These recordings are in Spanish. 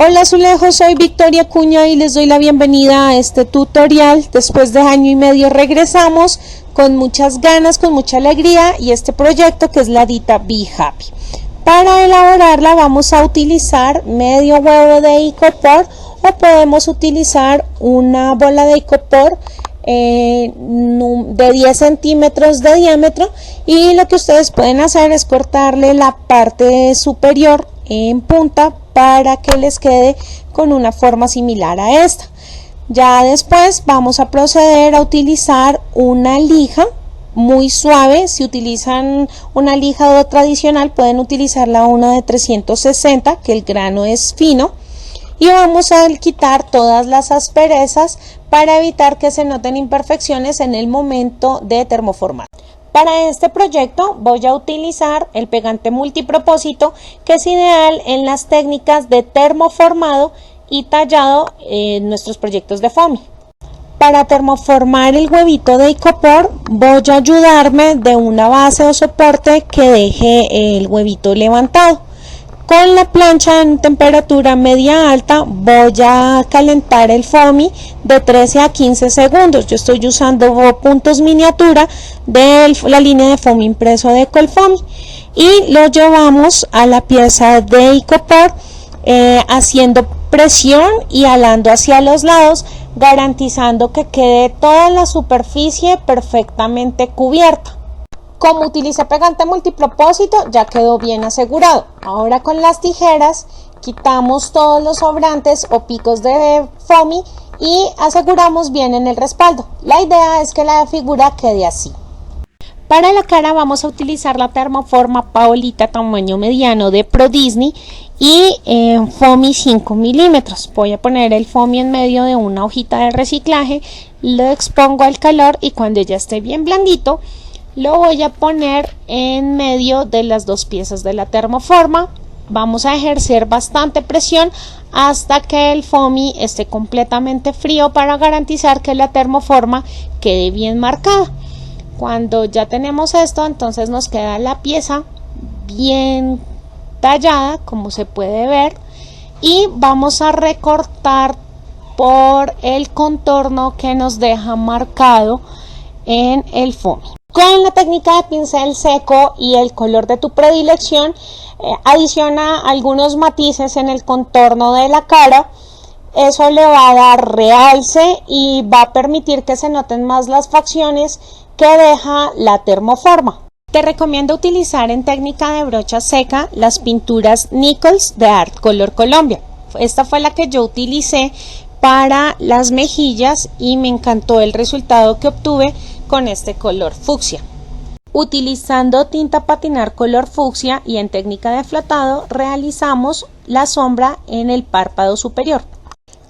Hola Azulejos, soy Victoria Cuña y les doy la bienvenida a este tutorial. Después de año y medio regresamos con muchas ganas, con mucha alegría y este proyecto que es la Dita Be Happy. Para elaborarla vamos a utilizar medio huevo de icopor o podemos utilizar una bola de icopor de 10 centímetros de diámetro, y lo que ustedes pueden hacer es cortarle la parte superior en punta para que les quede con una forma similar a esta. Ya después vamos a proceder a utilizar una lija muy suave. Si utilizan una lija tradicional pueden utilizarla una de 360, que el grano es fino, y vamos a quitar todas las asperezas para evitar que se noten imperfecciones en el momento de termoformar. Para este proyecto voy a utilizar el pegante multipropósito, que es ideal en las técnicas de termoformado y tallado en nuestros proyectos de foamy. Para termoformar el huevito de icopor voy a ayudarme de una base o soporte que deje el huevito levantado. Con la plancha en temperatura media alta voy a calentar el foamy de 13 a 15 segundos. Yo estoy usando puntos miniatura de la línea de foamy impreso de Colfoamy, y lo llevamos a la pieza de icopor haciendo presión y alando hacia los lados, garantizando que quede toda la superficie perfectamente cubierta. Como utilicé pegante multipropósito, ya quedó bien asegurado. Ahora con las tijeras quitamos todos los sobrantes o picos de foamy y aseguramos bien en el respaldo. La idea es que la figura quede así. Para la cara vamos a utilizar la termoforma Paolita tamaño mediano de Pro Disney y foamy 5 milímetros. Voy a poner el foamy en medio de una hojita de reciclaje, lo expongo al calor y cuando ya esté bien blandito, lo voy a poner en medio de las dos piezas de la termoforma. Vamos a ejercer bastante presión hasta que el foamy esté completamente frío para garantizar que la termoforma quede bien marcada. Cuando ya tenemos esto, entonces nos queda la pieza bien tallada, como se puede ver, y vamos a recortar por el contorno que nos deja marcado en el foamy. Con la técnica de pincel seco y el color de tu predilección, adiciona algunos matices en el contorno de la cara. Eso le va a dar realce y va a permitir que se noten más las facciones que deja la termoforma. Te recomiendo utilizar en técnica de brocha seca las pinturas Nichols de Art Color Colombia. Esta fue la que yo utilicé para las mejillas y me encantó el resultado que obtuve con este color fucsia. Utilizando tinta patinar color fucsia y en técnica de flotado realizamos la sombra en el párpado superior.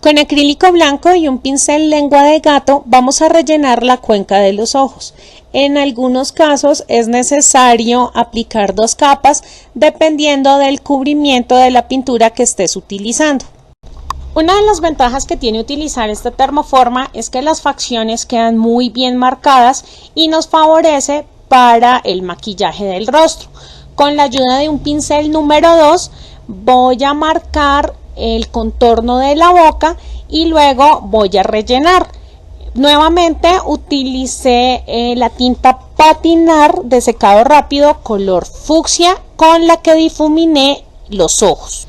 Con acrílico blanco y un pincel lengua de gato vamos a rellenar la cuenca de los ojos. En algunos casos es necesario aplicar 2 capas dependiendo del cubrimiento de la pintura que estés utilizando. Una de las ventajas que tiene utilizar esta termoforma es que las facciones quedan muy bien marcadas y nos favorece para el maquillaje del rostro. Con la ayuda de un pincel número 2 voy a marcar el contorno de la boca y luego voy a rellenar. Nuevamente utilicé la tinta patinar de secado rápido color fucsia con la que difuminé los ojos.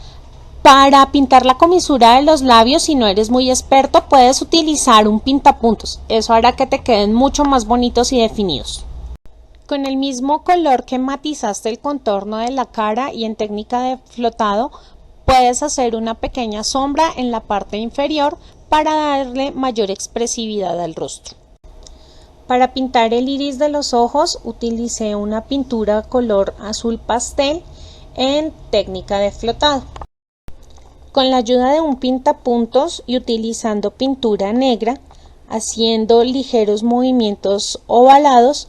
Para pintar la comisura de los labios, si no eres muy experto, puedes utilizar un pintapuntos. Eso hará que te queden mucho más bonitos y definidos. Con el mismo color que matizaste el contorno de la cara y en técnica de flotado, puedes hacer una pequeña sombra en la parte inferior para darle mayor expresividad al rostro. Para pintar el iris de los ojos, utilicé una pintura color azul pastel en técnica de flotado. Con la ayuda de un pintapuntos y utilizando pintura negra, haciendo ligeros movimientos ovalados,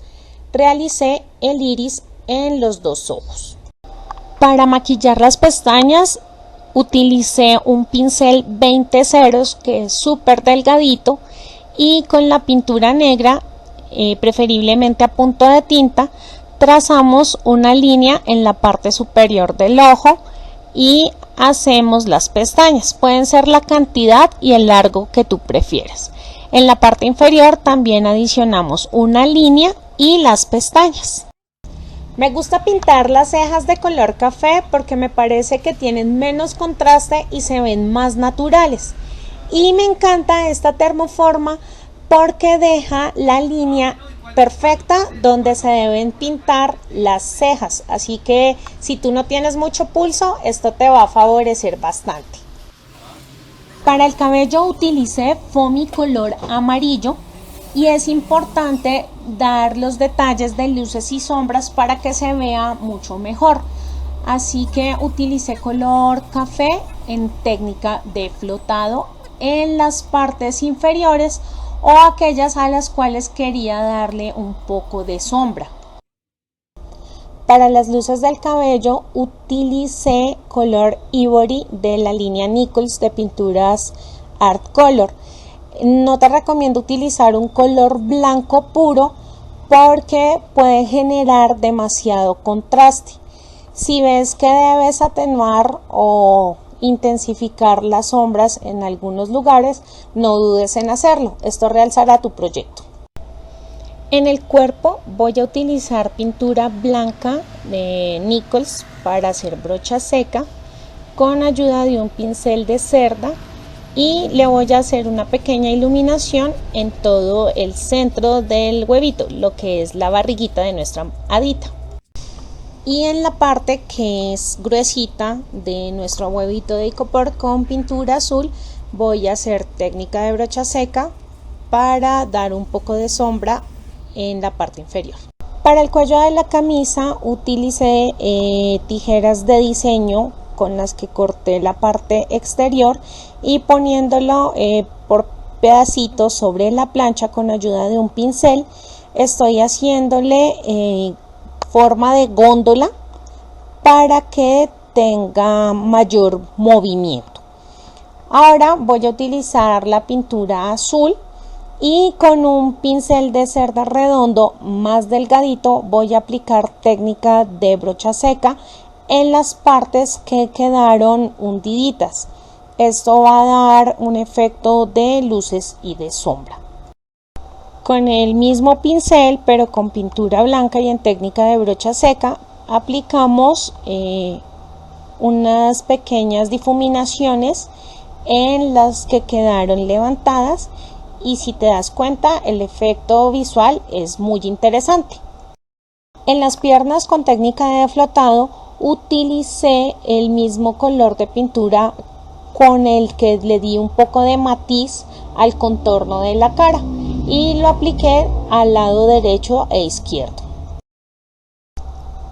realicé el iris en los dos ojos. Para maquillar las pestañas, utilicé un pincel 20 ceros que es súper delgadito y con la pintura negra, preferiblemente a punto de tinta, trazamos una línea en la parte superior del ojo y hacemos las pestañas. Pueden ser la cantidad y el largo que tú prefieras. En la parte inferior también adicionamos una línea y las pestañas. Me gusta pintar las cejas de color café porque me parece que tienen menos contraste y se ven más naturales. Y me encanta esta termoforma porque deja la línea perfecta donde se deben pintar las cejas. Así que si tú no tienes mucho pulso, esto te va a favorecer bastante. Para el cabello utilicé foamy color amarillo. Y es importante dar los detalles de luces y sombras para que se vea mucho mejor. Así que utilicé color café en técnica de flotado en las partes inferiores o aquellas a las cuales quería darle un poco de sombra. Para las luces del cabello utilicé color Ivory de la línea Nichols de pinturas Art Color. No te recomiendo utilizar un color blanco puro porque puede generar demasiado contraste. Si ves que debes atenuar o intensificar las sombras en algunos lugares, no dudes en hacerlo. Esto realzará tu proyecto. En el cuerpo voy a utilizar pintura blanca de Nichols para hacer brocha seca con ayuda de un pincel de cerda. Y le voy a hacer una pequeña iluminación en todo el centro del huevito, lo que es la barriguita de nuestra hadita. Y en la parte que es gruesita de nuestro huevito de icopor con pintura azul, voy a hacer técnica de brocha seca para dar un poco de sombra en la parte inferior. Para el cuello de la camisa utilicé tijeras de diseño con las que corté la parte exterior y poniéndolo por pedacitos sobre la plancha con ayuda de un pincel estoy haciéndole forma de góndola para que tenga mayor movimiento. Ahora voy a utilizar la pintura azul y con un pincel de cerda redondo más delgadito voy a aplicar técnica de brocha seca en las partes que quedaron hundiditas. Esto va a dar un efecto de luces y de sombra. Con el mismo pincel pero con pintura blanca y en técnica de brocha seca aplicamos unas pequeñas difuminaciones en las que quedaron levantadas y si te das cuenta el efecto visual es muy interesante. En las piernas con técnica de flotado utilicé el mismo color de pintura con el que le di un poco de matiz al contorno de la cara y lo apliqué al lado derecho e izquierdo.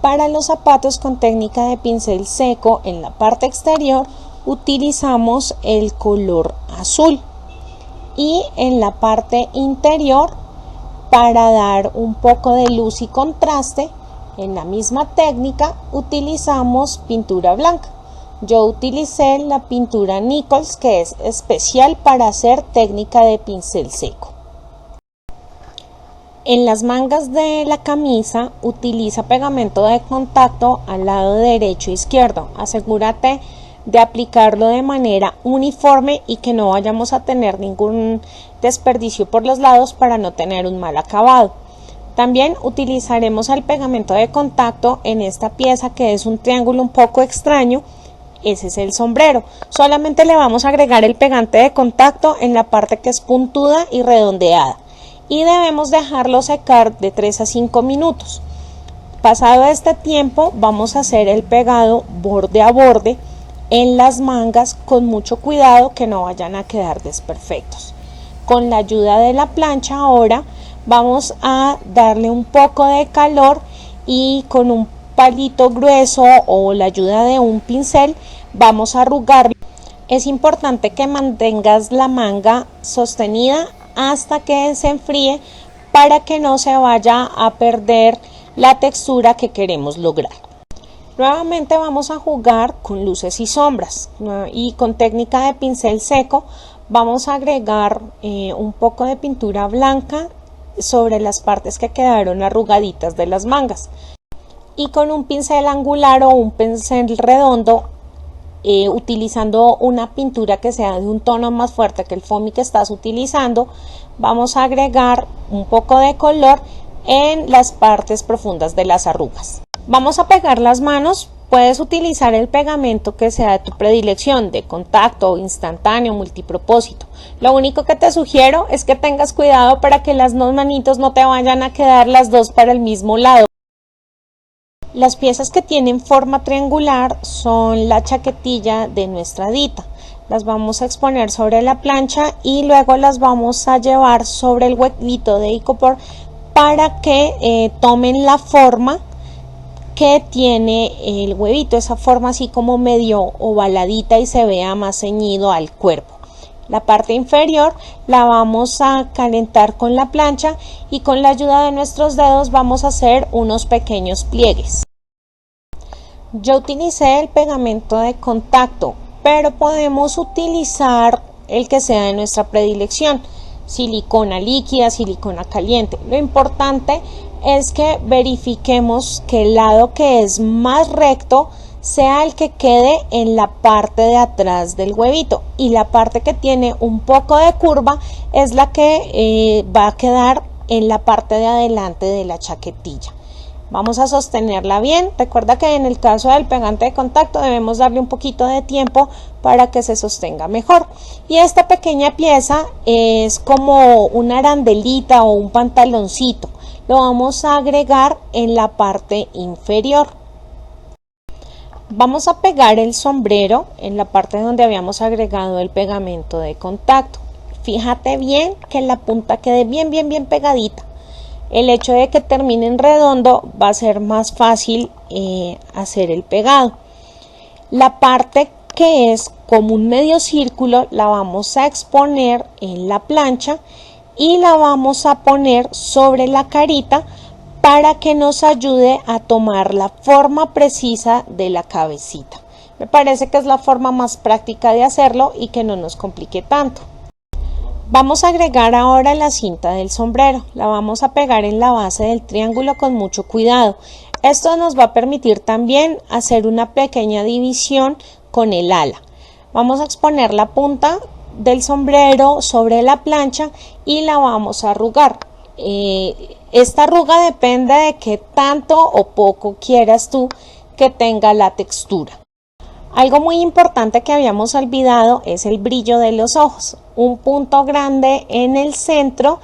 Para los zapatos con técnica de pincel seco en la parte exterior utilizamos el color azul y en la parte interior para dar un poco de luz y contraste en la misma técnica utilizamos pintura blanca. Yo utilicé la pintura Nichols que es especial para hacer técnica de pincel seco. En las mangas de la camisa utiliza pegamento de contacto al lado derecho e izquierdo. Asegúrate de aplicarlo de manera uniforme y que no vayamos a tener ningún desperdicio por los lados para no tener un mal acabado. También utilizaremos el pegamento de contacto en esta pieza que es un triángulo un poco extraño. Ese es el sombrero. Solamente le vamos a agregar el pegante de contacto en la parte que es puntuda y redondeada. Y debemos dejarlo secar de 3 a 5 minutos. Pasado este tiempo vamos a hacer el pegado borde a borde en las mangas con mucho cuidado que no vayan a quedar desperfectos. Con la ayuda de la plancha ahora vamos a darle un poco de calor y con un palito grueso o la ayuda de un pincel vamos a arrugarlo. Es importante que mantengas la manga sostenida hasta que se enfríe para que no se vaya a perder la textura que queremos lograr. Nuevamente vamos a jugar con luces y sombras y con técnica de pincel seco vamos a agregar un poco de pintura blanca sobre las partes que quedaron arrugaditas de las mangas y con un pincel angular o un pincel redondo utilizando una pintura que sea de un tono más fuerte que el foamy que estás utilizando, vamos a agregar un poco de color en las partes profundas de las arrugas. Vamos a pegar las manos. Puedes utilizar el pegamento que sea de tu predilección, de contacto, instantáneo, multipropósito. Lo único que te sugiero es que tengas cuidado para que las dos manitos no te vayan a quedar las dos para el mismo lado. Las piezas que tienen forma triangular son la chaquetilla de nuestra hadita. Las vamos a exponer sobre la plancha y luego las vamos a llevar sobre el huequito de icopor para que tomen la forma que tiene el huevito, esa forma así como medio ovaladita y se vea más ceñido al cuerpo. La parte inferior la vamos a calentar con la plancha y con la ayuda de nuestros dedos vamos a hacer unos pequeños pliegues. Yo utilicé el pegamento de contacto, pero podemos utilizar el que sea de nuestra predilección, silicona líquida, silicona caliente. Lo importante es que verifiquemos que el lado que es más recto sea el que quede en la parte de atrás del huevito y la parte que tiene un poco de curva es la que va a quedar en la parte de adelante de la chaquetilla. Vamos a sostenerla bien. Recuerda que en el caso del pegante de contacto debemos darle un poquito de tiempo para que se sostenga mejor. Y esta pequeña pieza es como una arandelita o un pantaloncito. Lo vamos a agregar en la parte inferior. Vamos a pegar el sombrero en la parte donde habíamos agregado el pegamento de contacto. Fíjate bien que la punta quede bien pegadita. El hecho de que termine en redondo va a ser más fácil hacer el pegado. La parte que es como un medio círculo la vamos a exponer en la plancha y la vamos a poner sobre la carita para que nos ayude a tomar la forma precisa de la cabecita. Me parece que es la forma más práctica de hacerlo y que no nos complique tanto. Vamos a agregar ahora la cinta del sombrero, la vamos a pegar en la base del triángulo con mucho cuidado. Esto nos va a permitir también hacer una pequeña división con el ala. Vamos a exponer la punta del sombrero sobre la plancha y la vamos a arrugar. Esta arruga depende de qué tanto o poco quieras tú que tenga la textura. Algo muy importante que habíamos olvidado es el brillo de los ojos. Un punto grande en el centro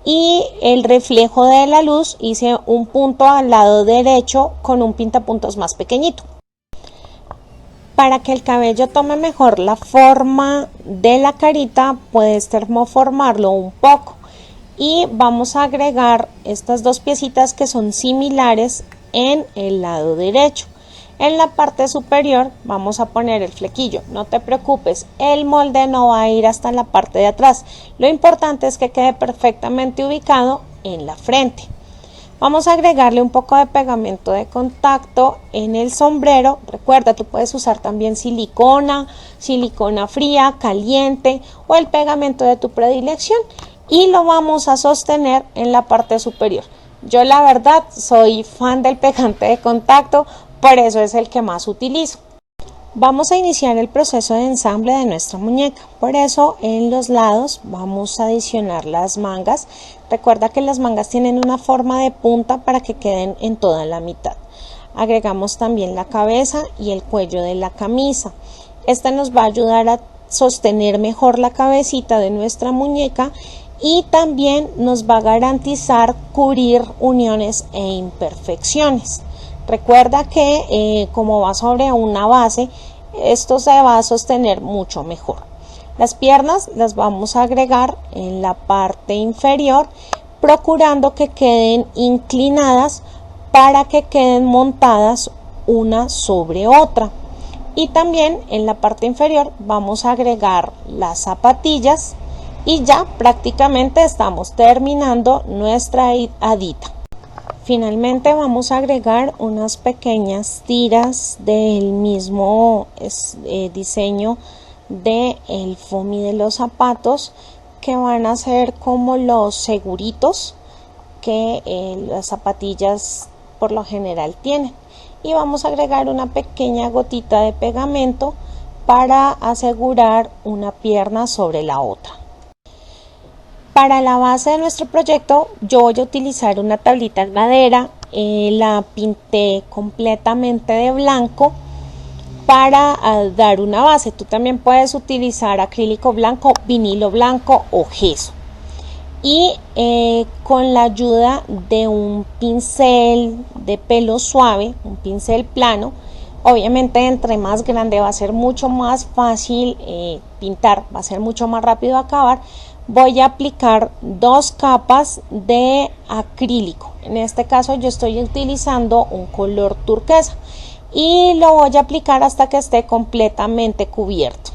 y el reflejo de la luz hice un punto al lado derecho con un pintapuntos más pequeñito. Para que el cabello tome mejor la forma de la carita puedes termoformarlo un poco y vamos a agregar estas dos piecitas que son similares en el lado derecho. En la parte superior vamos a poner el flequillo. No te preocupes, el molde no va a ir hasta la parte de atrás. Lo importante es que quede perfectamente ubicado en la frente. Vamos a agregarle un poco de pegamento de contacto en el sombrero. Recuerda, tú puedes usar también silicona, silicona fría, caliente o el pegamento de tu predilección. Y lo vamos a sostener en la parte superior. Yo la verdad soy fan del pegante de contacto, por eso es el que más utilizo. Vamos a iniciar el proceso de ensamble de nuestra muñeca. Por eso en los lados vamos a adicionar las mangas. Recuerda que las mangas tienen una forma de punta para que queden en toda la mitad. Agregamos también la cabeza y el cuello de la camisa. Esta nos va a ayudar a sostener mejor la cabecita de nuestra muñeca y también nos va a garantizar cubrir uniones e imperfecciones. Recuerda que como va sobre una base, esto se va a sostener mucho mejor. Las piernas las vamos a agregar en la parte inferior, procurando que queden inclinadas para que queden montadas una sobre otra. Y también en la parte inferior vamos a agregar las zapatillas y ya prácticamente estamos terminando nuestra hadita. Finalmente vamos a agregar unas pequeñas tiras del mismo diseño del foamy de los zapatos, que van a ser como los seguritos que las zapatillas por lo general tienen. Y vamos a agregar una pequeña gotita de pegamento para asegurar una pierna sobre la otra. Para la base de nuestro proyecto yo voy a utilizar una tablita en madera, la pinté completamente de blanco para dar una base. Tú también puedes utilizar acrílico blanco, vinilo blanco o gesso. Y con la ayuda de un pincel de pelo suave, un pincel plano, obviamente entre más grande va a ser mucho más fácil pintar, va a ser mucho más rápido acabar. Voy a aplicar 2 capas de acrílico. En este caso yo estoy utilizando un color turquesa y lo voy a aplicar hasta que esté completamente cubierto.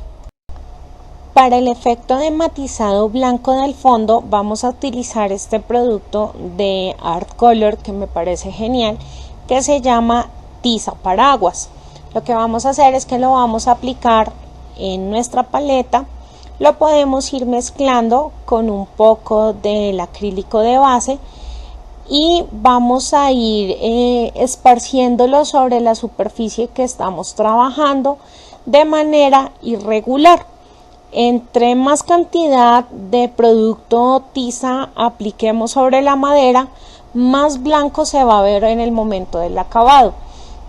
Para el efecto de matizado blanco del fondo vamos a utilizar este producto de Art Color que me parece genial, que se llama tiza paraguas. Lo que vamos a hacer es que lo vamos a aplicar en nuestra paleta. Lo podemos ir mezclando con un poco del acrílico de base y vamos a ir esparciéndolo sobre la superficie que estamos trabajando de manera irregular. Entre más cantidad de producto tiza apliquemos sobre la madera, más blanco se va a ver en el momento del acabado.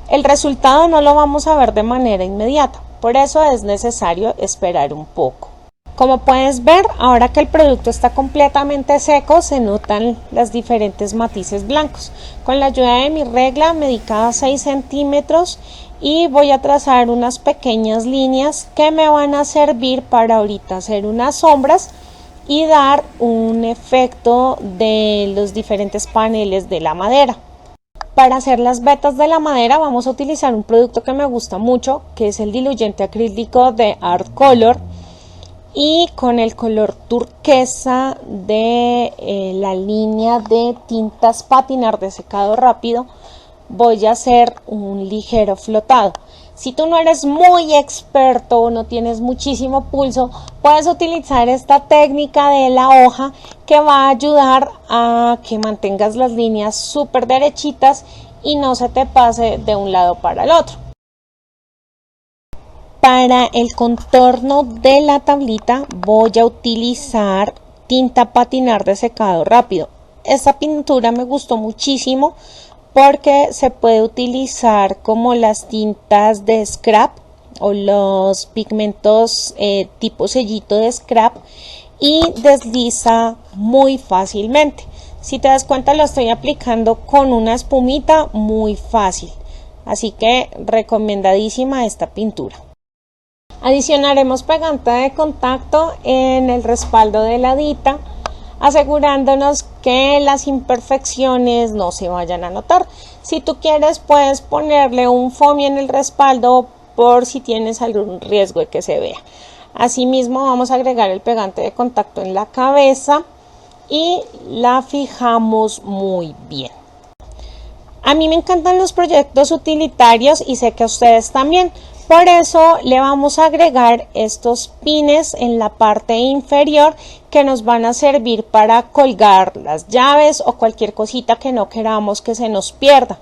El resultado no lo vamos a ver de manera inmediata, por eso es necesario esperar un poco. Como puedes ver, ahora que el producto está completamente seco, se notan los diferentes matices blancos. Con la ayuda de mi regla medí cada 6 centímetros y voy a trazar unas pequeñas líneas que me van a servir para ahorita hacer unas sombras y dar un efecto de los diferentes paneles de la madera. Para hacer las vetas de la madera vamos a utilizar un producto que me gusta mucho, que es el diluyente acrílico de Art Color. Y con el color turquesa de la línea de tintas patinar de secado rápido voy a hacer un ligero flotado. Si tú no eres muy experto o no tienes muchísimo pulso, puedes utilizar esta técnica de la hoja que va a ayudar a que mantengas las líneas súper derechitas y no se te pase de un lado para el otro. Para el contorno de la tablita voy a utilizar tinta patinar de secado rápido. Esta pintura me gustó muchísimo porque se puede utilizar como las tintas de scrap o los pigmentos tipo sellito de scrap y desliza muy fácilmente. Si te das cuenta, lo estoy aplicando con una espumita muy fácil, así que recomendadísima esta pintura. Adicionaremos pegante de contacto en el respaldo de la dita, asegurándonos que las imperfecciones no se vayan a notar. Si tú quieres, puedes ponerle un foamy en el respaldo por si tienes algún riesgo de que se vea. Asimismo, vamos a agregar el pegante de contacto en la cabeza y la fijamos muy bien. A mí me encantan los proyectos utilitarios y sé que a ustedes también. Por eso le vamos a agregar estos pines en la parte inferior que nos van a servir para colgar las llaves o cualquier cosita que no queramos que se nos pierda.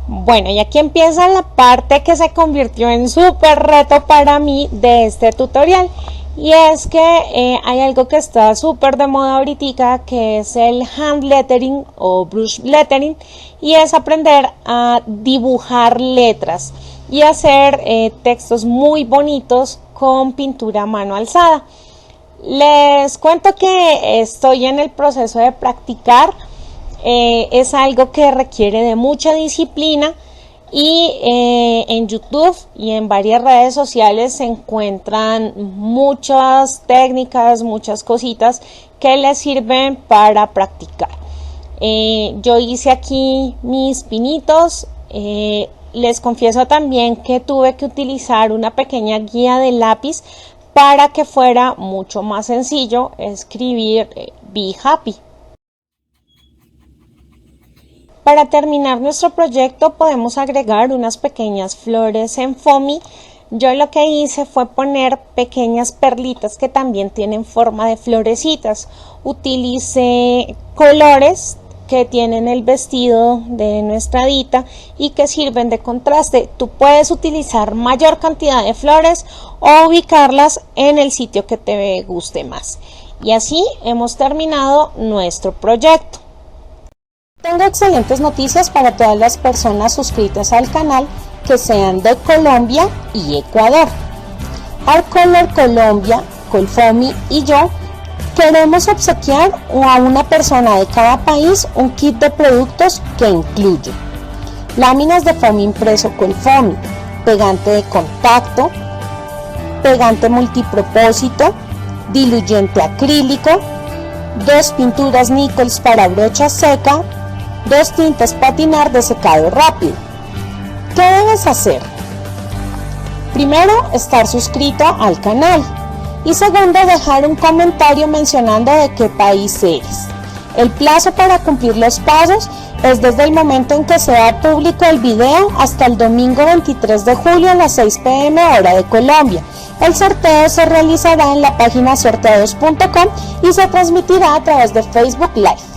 Bueno, y aquí empieza la parte que se convirtió en súper reto para mí de este tutorial. Y es que hay algo que está súper de moda ahorita, que es el hand lettering o brush lettering, y es aprender a dibujar letras y hacer textos muy bonitos con pintura a mano alzada. Les cuento que estoy en el proceso de practicar. Es algo que requiere de mucha disciplina y en YouTube y en varias redes sociales se encuentran muchas técnicas, muchas cositas que les sirven para practicar. Yo hice aquí mis pinitos. Les confieso también que tuve que utilizar una pequeña guía de lápiz para que fuera mucho más sencillo escribir Be Happy. Para terminar nuestro proyecto podemos agregar unas pequeñas flores en foamy. Yo lo que hice fue poner pequeñas perlitas que también tienen forma de florecitas. Utilicé colores que tienen el vestido de nuestra hadita y que sirven de contraste. Tú puedes utilizar mayor cantidad de flores o ubicarlas en el sitio que te guste más. Y así hemos terminado nuestro proyecto. Tengo excelentes noticias para todas las personas suscritas al canal que sean de Colombia y Ecuador. Art Color Colombia, Colfomi y yo queremos obsequiar a una persona de cada país un kit de productos que incluye láminas de foamy impreso Colfomi, pegante de contacto, pegante multipropósito, diluyente acrílico, 2 pinturas Nichols para brocha seca, 2 tintas patinar de secado rápido. ¿Qué debes hacer? Primero, estar suscrito al canal. Y segundo, dejar un comentario mencionando de qué país eres. El plazo para cumplir los pasos es desde el momento en que sea público el video hasta el domingo 23 de julio a las 6 p.m. hora de Colombia. El sorteo se realizará en la página sorteos.com y se transmitirá a través de Facebook Live.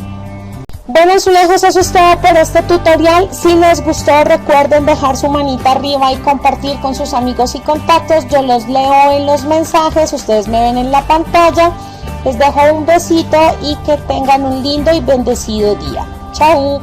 Bueno, Azulejos, eso es todo por este tutorial. Si les gustó, recuerden dejar su manita arriba y compartir con sus amigos y contactos. Yo los leo en los mensajes, ustedes me ven en la pantalla. Les dejo un besito y que tengan un lindo y bendecido día. Chao.